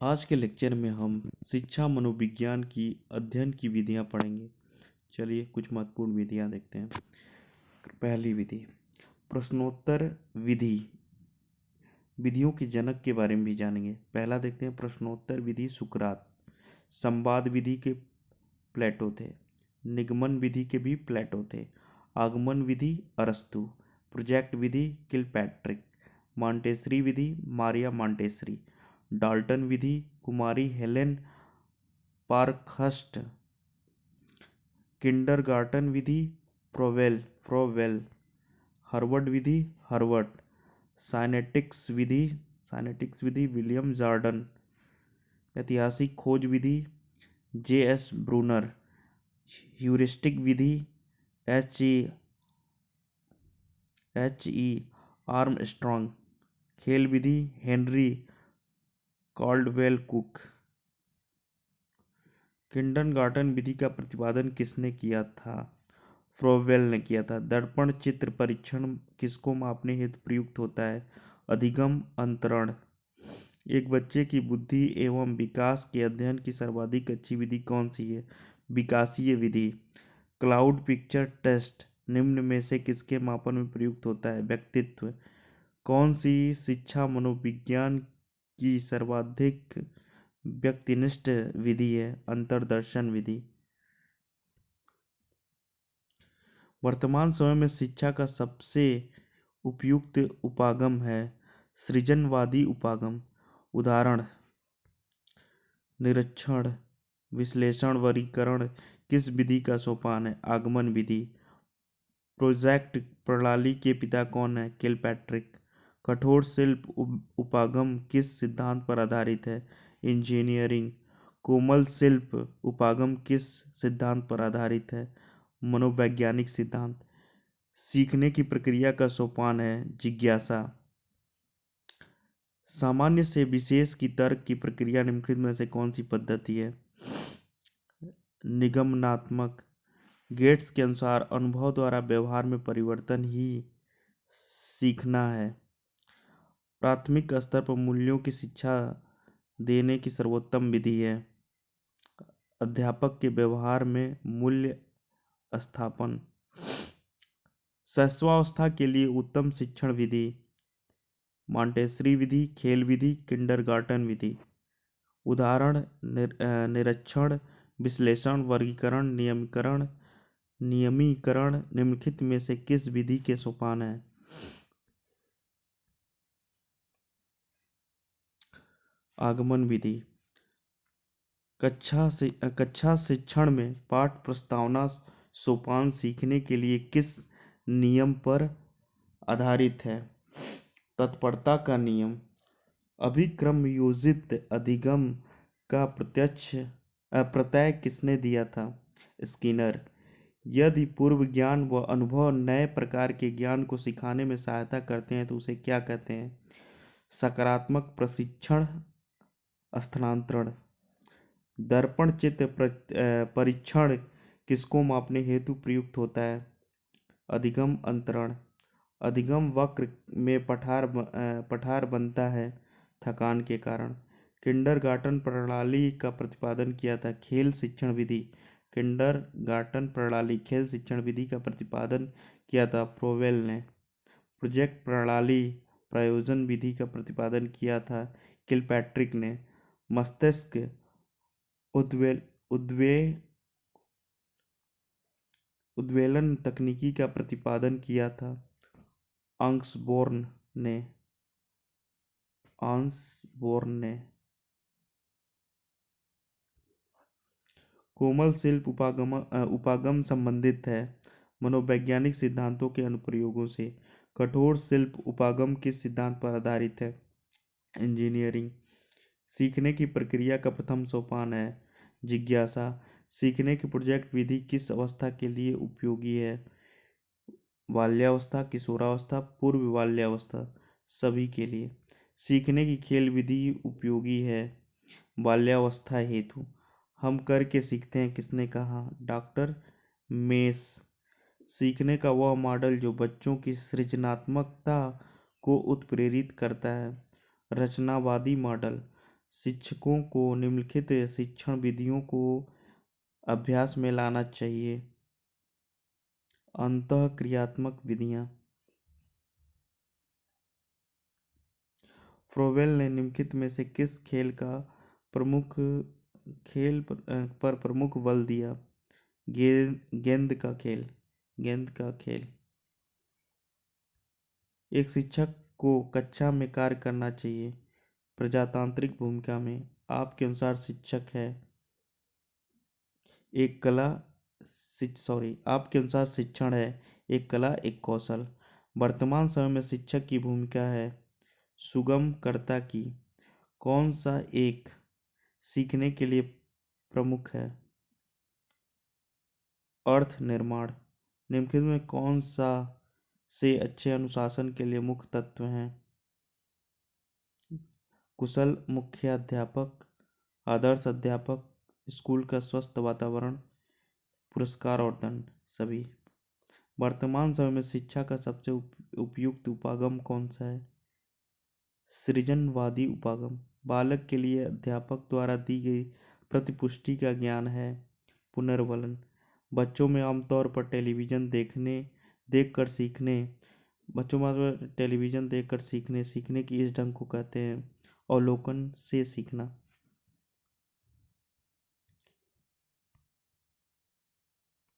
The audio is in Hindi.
आज के लेक्चर में हम शिक्षा मनोविज्ञान की अध्ययन की विधियां पढ़ेंगे। चलिए कुछ महत्वपूर्ण विधियां देखते हैं। पहली विधि प्रश्नोत्तर विधि। विधियों के जनक के बारे में भी जानेंगे। पहला देखते हैं प्रश्नोत्तर विधि सुकरात। संवाद विधि के प्लेटो थे। निगमन विधि के भी प्लेटो थे। आगमन विधि अरस्तु। प्रोजेक्ट विधि किलपैट्रिक। मॉन्टेसरी विधि मारिया मॉन्टेसरी। डाल्टन विधि कुमारी हेलेन पार्कहर्स्ट। किंडरगार्टन विधि फ्रोवेल। हार्वर्ड विधि हार्वर्ड। साइनेटिक्स विधि विलियम जॉर्डन। ऐतिहासिक खोज विधि जे.एस. ब्रूनर। ह्यूरिस्टिक विधि एच.ई. आर्मस्ट्रॉन्ग। खेल विधि हेनरी कॉल्डवेल कुक। किंडरगार्टन विधि का प्रतिपादन किसने किया था? फ्रोवेल ने किया था। दर्पण चित्र परीक्षण किसको मापने हेतु प्रयुक्त होता है? अधिगम अंतरण। एक बच्चे की बुद्धि एवं विकास के अध्ययन की सर्वाधिक अच्छी विधि कौन सी है? विकासीय विधि। क्लाउड पिक्चर टेस्ट निम्न में से किसके मापन में प्रयुक्त होता है? व्यक्तित्व। कौन सी शिक्षा मनोविज्ञान की सर्वाधिक व्यक्तिनिष्ठ विधि है? अंतर्दर्शन विधि। वर्तमान समय में शिक्षा का सबसे उपयुक्त उपागम है सृजनवादी उपागम। उदाहरण निरीक्षण विश्लेषण वर्गीकरण किस विधि का सोपान है? आगमन विधि। प्रोजेक्ट प्रणाली के पिता कौन है? किलपैट्रिक। कठोर शिल्प उपागम किस सिद्धांत पर आधारित है? इंजीनियरिंग। कोमल शिल्प उपागम किस सिद्धांत पर आधारित है? मनोवैज्ञानिक सिद्धांत। सीखने की प्रक्रिया का सोपान है जिज्ञासा। सामान्य से विशेष की तर्क की प्रक्रिया निम्नलिखित में से कौन सी पद्धति है? निगमनात्मक। गेट्स के अनुसार अनुभव द्वारा व्यवहार में परिवर्तन ही सीखना है। प्राथमिक स्तर पर मूल्यों की शिक्षा देने की सर्वोत्तम विधि है अध्यापक के व्यवहार में मूल्य स्थापन। शैशवावस्था के लिए उत्तम शिक्षण विधि मॉन्टेसरी विधि, खेल विधि, किंडरगार्टन विधि। उदाहरण निरीक्षण विश्लेषण वर्गीकरण नियमीकरण निम्नलिखित में से किस विधि के सोपान है? आगमन विधि। कक्षा शिक्षण में पाठ प्रस्तावना सोपान सीखने के लिए किस नियम पर आधारित है? तत्परता का नियम। अभिक्रम योजित अधिगम का प्रत्यय किसने दिया था? स्किनर। यदि पूर्व ज्ञान व अनुभव नए प्रकार के ज्ञान को सिखाने में सहायता करते हैं तो उसे क्या कहते हैं? सकारात्मक प्रशिक्षण स्थानांतरण। दर्पण चित्र परीक्षण किसको मापने हेतु प्रयुक्त होता है? अधिगम अंतरण। अधिगम वक्र में पठार बनता है थकान के कारण। किंडरगार्टन प्रणाली का प्रतिपादन किया था खेल शिक्षण विधि। किंडरगार्टन प्रणाली खेल शिक्षण विधि का प्रतिपादन किया था फ्रोवेल ने। प्रोजेक्ट प्रणाली प्रयोजन विधि का प्रतिपादन किया था किलपैट्रिक ने। मस्तिष्क उद्वेलन तकनीकी का प्रतिपादन किया था ऑस्बोर्न ने। कोमल शिल्प उपागम संबंधित है मनोवैज्ञानिक सिद्धांतों के अनुप्रयोगों से। कठोर शिल्प उपागम किस सिद्धांत पर आधारित है? इंजीनियरिंग। सीखने की प्रक्रिया का प्रथम सोपान है जिज्ञासा। सीखने की प्रोजेक्ट विधि किस अवस्था के लिए उपयोगी है? बाल्यावस्था, किशोरावस्था, पूर्व बाल्यावस्था, सभी के लिए। सीखने की खेल विधि उपयोगी है बाल्यावस्था हेतु। हम करके सीखते हैं किसने कहा? Doctor mess. सीखने का वह मॉडल जो बच्चों की सृजनात्मकता को उत्प्रेरित करता है रचनावादी मॉडल। शिक्षकों को निम्नलिखित शिक्षण विधियों को अभ्यास में लाना चाहिए। अंतः क्रियात्मक विधियाँ। फ्रोवेल ने निम्नलिखित में से किस खेल प्रमुख पर प्रमुख बल दिया? गेंद का खेल। गेंद का खेल। एक शिक्षक को कक्षा में कार्य करना चाहिए। प्रजातांत्रिक भूमिका में आपके अनुसार शिक्षक है एक कला आपके अनुसार शिक्षण है एक कला एक कौशल। वर्तमान समय में शिक्षक की भूमिका है सुगमकर्ता की। कौन सा एक सीखने के लिए प्रमुख है? अर्थ निर्माण। निम्नलिखित में कौन सा से अच्छे अनुशासन के लिए मुख्य तत्व हैं? कुशल मुख्याध्यापक, आदर्श अध्यापक, स्कूल का स्वस्थ वातावरण, पुरस्कार और दंड। सभी। वर्तमान समय में शिक्षा का सबसे उपयुक्त उपागम कौन सा है? सृजनवादी उपागम। बालक के लिए अध्यापक द्वारा दी गई प्रतिपुष्टि का ज्ञान है पुनर्वलन। बच्चों में आमतौर पर टेलीविजन देखकर सीखने की इस ढंग को कहते हैं अवलोकन से सीखना।